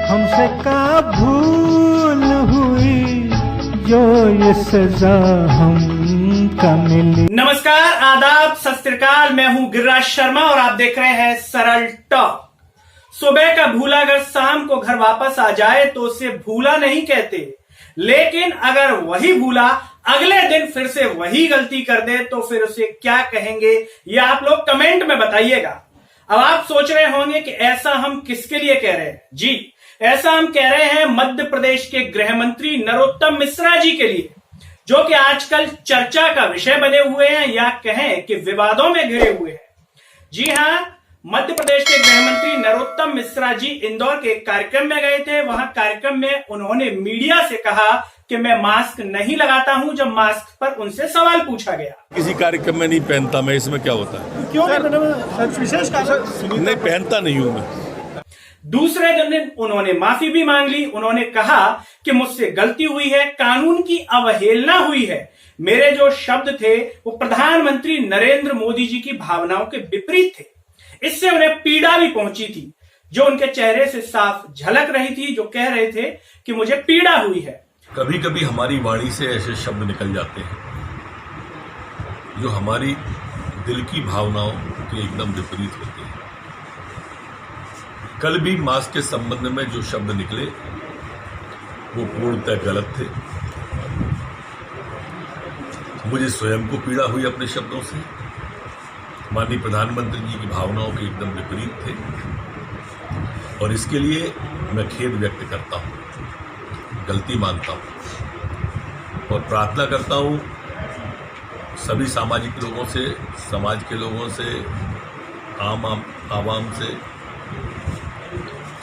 हमसे का भूल हुई जो ये सजा हमका मिली। नमस्कार, आदाब, सत श्री अकाल। मैं हूं गिरिराज शर्मा और आप देख रहे हैं सरल टॉक। सुबह का भूला अगर शाम को घर वापस आ जाए तो उसे भूला नहीं कहते, लेकिन अगर वही भूला अगले दिन फिर से वही गलती कर दे तो फिर उसे क्या कहेंगे, ये आप लोग कमेंट में बताइएगा। अब आप सोच रहे होंगे कि ऐसा हम किसके लिए कह रहे हैं। जी, ऐसा हम कह रहे हैं मध्य प्रदेश के गृह मंत्री नरोत्तम मिश्रा जी के लिए, जो कि आजकल चर्चा का विषय बने हुए हैं या कहें कि विवादों में घिरे हुए हैं। जी हां, मध्य प्रदेश के गृह मंत्री नरोत्तम मिश्रा जी इंदौर के एक कार्यक्रम में गए थे। वहां कार्यक्रम में उन्होंने मीडिया से कहा कि मैं मास्क नहीं लगाता हूं, जब मास्क पर उनसे सवाल पूछा गया। किसी कार्यक्रम में नहीं पहनता मैं, इसमें क्या होता है? क्यों नहीं? विशेष कारण नहीं पहनता नहीं हूं मैं। दूसरे दिन उन्होंने माफी भी मांग ली। उन्होंने कहा कि मुझसे गलती हुई है, कानून की अवहेलना हुई है। मेरे जो शब्द थे वो प्रधानमंत्री नरेंद्र मोदी जी की भावनाओं के विपरीत थे। इससे उन्हें पीड़ा भी पहुंची थी, जो उनके चेहरे से साफ झलक रही थी, जो कह रहे थे कि मुझे पीड़ा हुई है। कभी कभी हमारी वाणी से ऐसे शब्द निकल जाते हैं जो हमारी दिल की भावनाओं के एकदम विपरीत होते हैं। कल भी मास्क के संबंध में जो शब्द निकले वो पूर्णतः गलत थे। मुझे स्वयं को पीड़ा हुई अपने शब्दों से। माननीय प्रधानमंत्री जी की भावनाओं के एकदम विपरीत थे और इसके लिए मैं खेद व्यक्त करता हूं, गलती मानता हूं और प्रार्थना करता हूं सभी सामाजिक लोगों से, समाज के लोगों से, आवाम से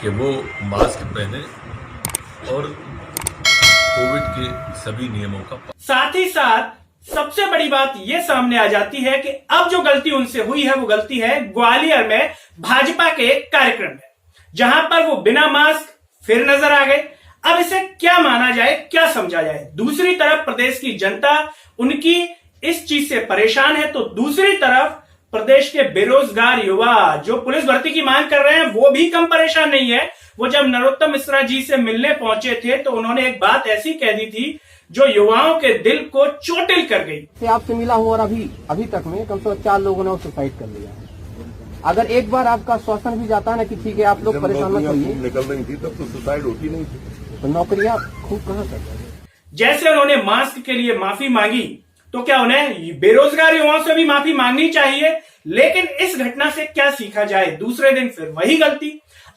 कि वो मास्क पहने और कोविड के सभी नियमों का। साथ ही साथ सबसे बड़ी बात यह सामने आ जाती है कि अब जो गलती उनसे हुई है वो गलती है ग्वालियर में भाजपा के कार्यक्रम में, जहां पर वो बिना मास्क फिर नजर आ गए। अब इसे क्या माना जाए, क्या समझा जाए? दूसरी तरफ प्रदेश की जनता उनकी इस चीज से परेशान है, तो दूसरी तरफ प्रदेश के बेरोजगार युवा जो पुलिस भर्ती की मांग कर रहे हैं वो भी कम परेशान नहीं है। वो जब नरोत्तम मिश्रा जी से मिलने पहुंचे थे तो उन्होंने एक बात ऐसी कह दी थी जो युवाओं के दिल को चोटिल कर गई। आपसे मिला हूं और अभी तक में कम से कम 4 लोगों ने सुसाइड कर लिया है। अगर एक बार आपका आश्वासन भी जाता है ना कि ठीक है आप लोग परेशान मत होइए, निकल रही थी तब तो सुसाइड होती नहीं थी, तो नौकरियां खूब कहां तक। जैसे उन्होंने मास्क के लिए माफी मांगी तो क्या उन्हें बेरोजगार युवाओं से भी माफी मांगनी चाहिए? लेकिन इस घटना से क्या सीखा जाए? दूसरे दिन फिर वही गलती।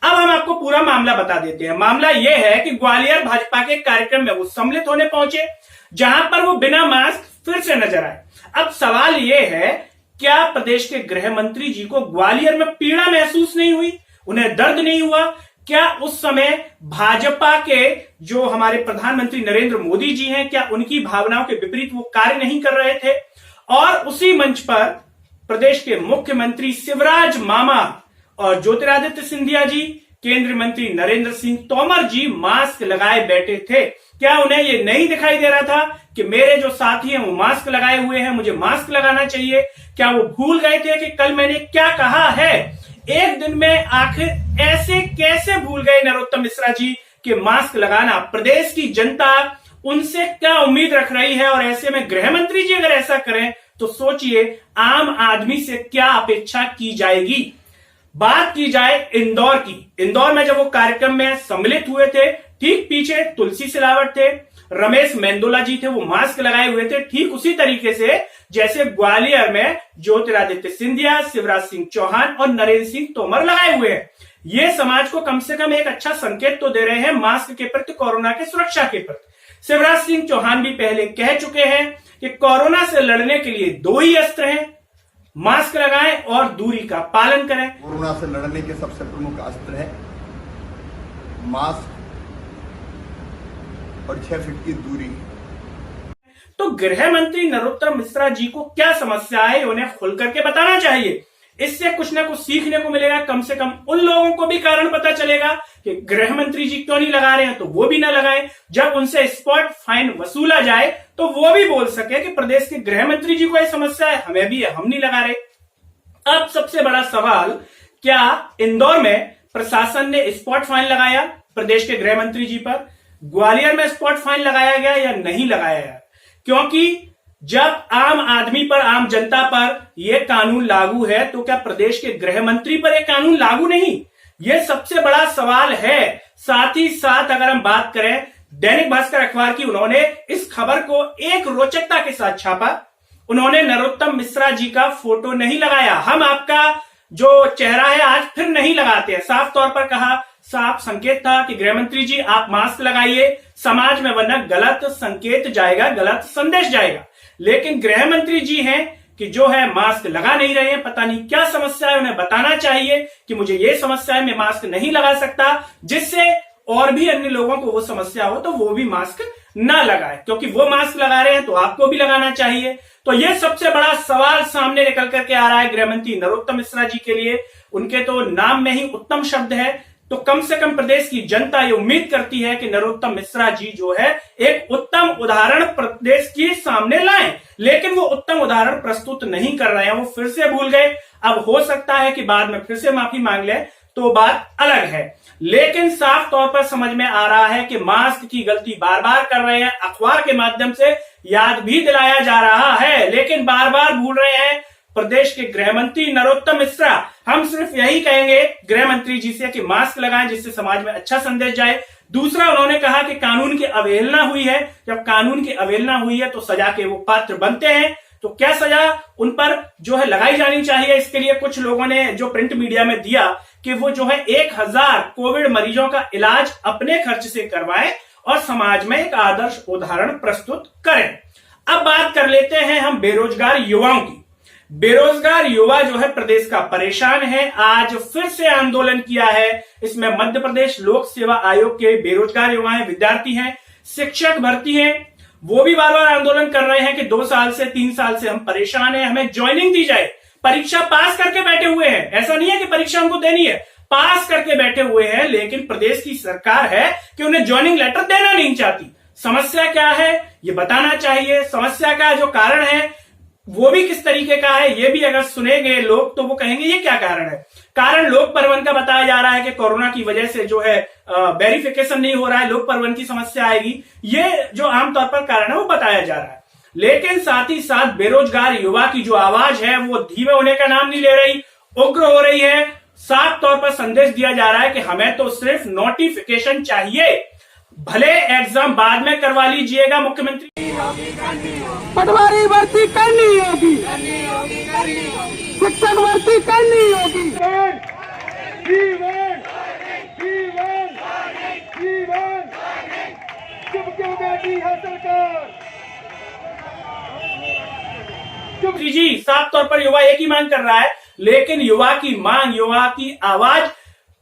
अब हम आपको पूरा मामला बता देते हैं। मामला यह है कि ग्वालियर भाजपा के कार्यक्रम में वो सम्मिलित होने पहुंचे, जहां पर वो बिना मास्क फिर से नजर आए। अब सवाल यह है, क्या प्रदेश के गृह मंत्री जी को ग्वालियर में पीड़ा महसूस नहीं हुई? उन्हें दर्द नहीं हुआ? क्या उस समय भाजपा के जो हमारे प्रधानमंत्री नरेंद्र मोदी जी हैं, क्या उनकी भावनाओं के विपरीत वो कार्य नहीं कर रहे थे? और उसी मंच पर प्रदेश के मुख्यमंत्री शिवराज मामा और ज्योतिरादित्य सिंधिया जी, केंद्रीय मंत्री नरेंद्र सिंह तोमर जी मास्क लगाए बैठे थे। क्या उन्हें ये नहीं दिखाई दे रहा था कि मेरे जो साथी हैं वो मास्क लगाए हुए हैं, मुझे मास्क लगाना चाहिए? क्या वो भूल गए थे कि कल मैंने क्या कहा है? एक दिन में आखिर ऐसे कैसे भूल गए नरोत्तम मिश्रा जी कि मास्क लगाना? प्रदेश की जनता उनसे क्या उम्मीद रख रही है? और ऐसे में गृह मंत्री जी अगर ऐसा करें तो सोचिए आम आदमी से क्या अपेक्षा की जाएगी। बात की जाए इंदौर की। इंदौर में जब वो कार्यक्रम में सम्मिलित हुए थे, ठीक पीछे तुलसी सिलावट थे, रमेश मेंदोला जी थे, वो मास्क लगाए हुए थे, ठीक उसी तरीके से जैसे ग्वालियर में ज्योतिरादित्य सिंधिया, शिवराज सिंह चौहान और नरेंद्र सिंह तोमर लगाए हुए हैं। ये समाज को कम से कम एक अच्छा संकेत तो दे रहे हैं मास्क के प्रति, कोरोना के सुरक्षा के प्रति। शिवराज सिंह चौहान भी पहले कह चुके हैं कि कोरोना से लड़ने के लिए 2 ही अस्त्र हैं, मास्क लगाएं और दूरी का पालन करें। कोरोना से लड़ने के सबसे प्रमुख अस्त्र है मास्क और 6 फीट की दूरी। तो गृह मंत्री नरोत्तम मिश्रा जी को क्या समस्या है, उन्हें खुल करके बताना चाहिए। इससे कुछ ना कुछ सीखने को मिलेगा। कम से कम उन लोगों को भी कारण पता चलेगा कि गृह मंत्री जी क्यों नहीं लगा रहे हैं, तो वो भी ना लगाएं। जब उनसे स्पॉट फाइन वसूला जाए तो वो भी बोल सके कि प्रदेश के गृह मंत्री जी को यह समस्या है, हमें भी है, हम नहीं लगा रहे। अब सबसे बड़ा सवाल, क्या इंदौर में प्रशासन ने स्पॉट फाइन लगाया? प्रदेश के गृह मंत्री जी पर? ग्वालियर में स्पॉट फाइन लगाया गया या नहीं लगाया गया? क्योंकि जब आम आदमी पर, आम जनता पर यह कानून लागू है तो क्या प्रदेश के गृह मंत्री पर यह कानून लागू नहीं? यह सबसे बड़ा सवाल है। साथ ही साथ अगर हम बात करें दैनिक भास्कर अखबार की, उन्होंने इस खबर को एक रोचकता के साथ छापा। उन्होंने नरोत्तम मिश्रा जी का फोटो नहीं लगाया। हम आपका जो चेहरा है आज फिर नहीं लगाते हैं, साफ तौर पर कहा, साफ संकेत था कि गृह मंत्री जी आप मास्क लगाइए समाज में, वरना गलत संकेत जाएगा, गलत संदेश जाएगा। लेकिन गृह मंत्री जी हैं कि जो है मास्क लगा नहीं रहे हैं, पता नहीं क्या समस्या है। उन्हें बताना चाहिए कि मुझे ये समस्या है, मैं मास्क नहीं लगा सकता, जिससे और भी अन्य लोगों को वो समस्या हो तो वो भी मास्क ना लगाए, क्योंकि वो मास्क लगा रहे हैं तो आपको भी लगाना चाहिए। तो ये सबसे बड़ा सवाल सामने निकल करके आ रहा है गृह मंत्री नरोत्तम मिश्रा जी के लिए। उनके तो नाम में ही उत्तम शब्द है, तो कम से कम प्रदेश की जनता ये उम्मीद करती है कि नरोत्तम मिश्रा जी जो है एक उत्तम उदाहरण प्रदेश के सामने लाएं, लेकिन वो उत्तम उदाहरण प्रस्तुत नहीं कर रहे हैं। वो फिर से भूल गए। अब हो सकता है कि बाद में फिर से माफी मांग ले तो बात अलग है, लेकिन साफ तौर पर समझ में आ रहा है कि मास्क की गलती बार बार कर रहे हैं। अखबार के माध्यम से याद भी दिलाया जा रहा है, लेकिन बार बार भूल रहे हैं प्रदेश के गृह मंत्री नरोत्तम मिश्रा। हम सिर्फ यही कहेंगे गृह मंत्री जी से कि मास्क लगाएं, जिससे समाज में अच्छा संदेश जाए। दूसरा, उन्होंने कहा कि कानून की अवहेलना हुई है। जब कानून की अवहेलना हुई है तो सजा के वो पात्र बनते हैं। तो क्या सजा उन पर जो है लगाई जानी चाहिए? इसके लिए कुछ लोगों ने जो प्रिंट मीडिया में दिया कि वो जो है 1000 कोविड मरीजों का इलाज अपने खर्च से करवाएं और समाज में एक आदर्श उदाहरण प्रस्तुत करें। अब बात कर लेते हैं हम बेरोजगार युवाओं की। बेरोजगार युवा जो है प्रदेश का परेशान है, आज फिर से आंदोलन किया है। इसमें मध्य प्रदेश लोक सेवा आयोग के बेरोजगार युवा हैं, विद्यार्थी हैं, शिक्षक भर्ती हैं, वो भी बार बार आंदोलन कर रहे हैं कि 2 साल से 3 साल से हम परेशान हैं, हमें ज्वाइनिंग दी जाए। परीक्षा पास करके बैठे हुए हैं, ऐसा नहीं है कि परीक्षा उनको देनी है, पास करके बैठे हुए हैं, लेकिन प्रदेश की सरकार है कि उन्हें ज्वाइनिंग लेटर देना नहीं चाहती। समस्या क्या है ये बताना चाहिए। समस्या का जो कारण है वो भी किस तरीके का है ये भी अगर सुनेंगे लोग तो वो कहेंगे ये क्या कारण है। कारण लोक परिवहन का बताया जा रहा है कि कोरोना की वजह से जो है वेरिफिकेशन नहीं हो रहा है, लोक परिवहन की समस्या आएगी। ये जो आमतौर पर कारण है वो बताया जा रहा है। लेकिन साथ ही साथ बेरोजगार युवा की जो आवाज है वो धीमे होने का नाम नहीं ले रही, उग्र हो रही है। साफ तौर पर संदेश दिया जा रहा है कि हमें तो सिर्फ नोटिफिकेशन चाहिए, भले एग्जाम बाद में करवा लीजिएगा। मुख्यमंत्री पटवारी भर्ती करनी होगी, शिक्षक भर्ती करनी होगी। जी साफ तौर पर युवा एक ही मांग कर रहा है, लेकिन युवा की मांग, युवा की आवाज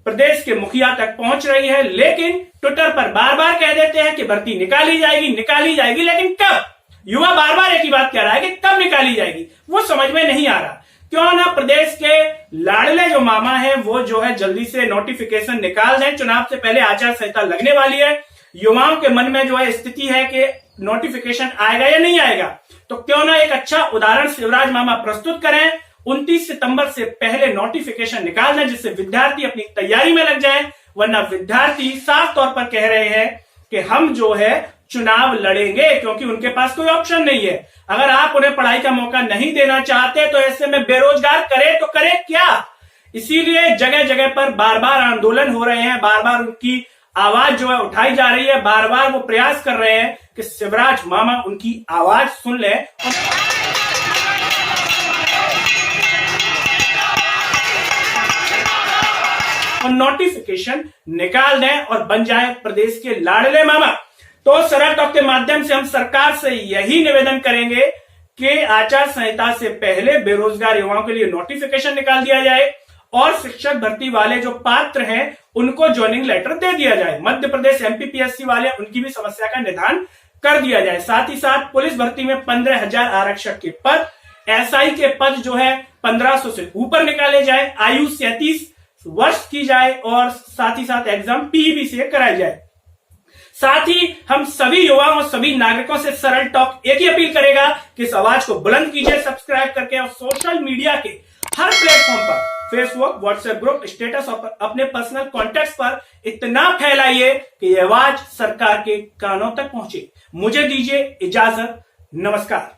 प्रदेश के मुखिया तक पहुंच रही है। लेकिन ट्विटर पर बार बार कह देते हैं कि भर्ती निकाली जाएगी, लेकिन कब? युवा बार बार एक ही बात कह रहा है कि कब निकाली जाएगी, वो समझ में नहीं आ रहा। क्यों ना प्रदेश के लाडले जो मामा हैं वो जो है जल्दी से नोटिफिकेशन निकाल दें। चुनाव से पहले आचार संहिता लगने वाली है, युवाओं के मन में जो है स्थिति है कि नोटिफिकेशन आएगा या नहीं आएगा। तो क्यों ना एक अच्छा उदाहरण शिवराज मामा प्रस्तुत करें, 29 सितंबर से पहले नोटिफिकेशन निकाल दें, जिससे विद्यार्थी अपनी तैयारी में लग जाएं। वरना विद्यार्थी साफ तौर पर कह रहे हैं कि हम जो है चुनाव लड़ेंगे, क्योंकि उनके पास कोई ऑप्शन नहीं है। अगर आप उन्हें पढ़ाई का मौका नहीं देना चाहते तो ऐसे में बेरोजगार करे तो करे क्या? इसीलिए जगह जगह पर बार बार आंदोलन हो रहे हैं, बार बार उनकी आवाज जो है उठाई जा रही है, बार बार वो प्रयास कर रहे हैं कि शिवराज मामा उनकी आवाज सुन ले और नोटिफिकेशन निकाल दें और बन जाए प्रदेश के लाडले मामा। तो सरल टॉक के माध्यम से हम सरकार से यही निवेदन करेंगे कि आचार संहिता से पहले बेरोजगार युवाओं के लिए नोटिफिकेशन निकाल दिया जाए और शिक्षक भर्ती वाले जो पात्र हैं उनको ज्वाइनिंग लेटर दे दिया जाए। मध्य प्रदेश एमपीपीएससी वाले, उनकी भी समस्या का निदान कर दिया जाए। साथ ही साथ पुलिस भर्ती में 15,000 आरक्षक के पद, एसआई के पद जो है 1500 से ऊपर निकाले जाए, आयु 37 वर्ष की जाए और साथ ही साथ एग्जाम पीईबी से कराई जाए। साथ ही हम सभी युवाओं और सभी नागरिकों से सरल टॉक एक ही अपील करेगा कि इस आवाज को बुलंद कीजिए सब्सक्राइब करके और सोशल मीडिया के हर प्लेटफॉर्म पर फेसबुक, व्हाट्सएप ग्रुप, स्टेटस और अपने पर्सनल कॉन्टेक्ट पर इतना फैलाइए कि यह आवाज सरकार के कानों तक पहुंचे। मुझे दीजिए इजाजत। नमस्कार।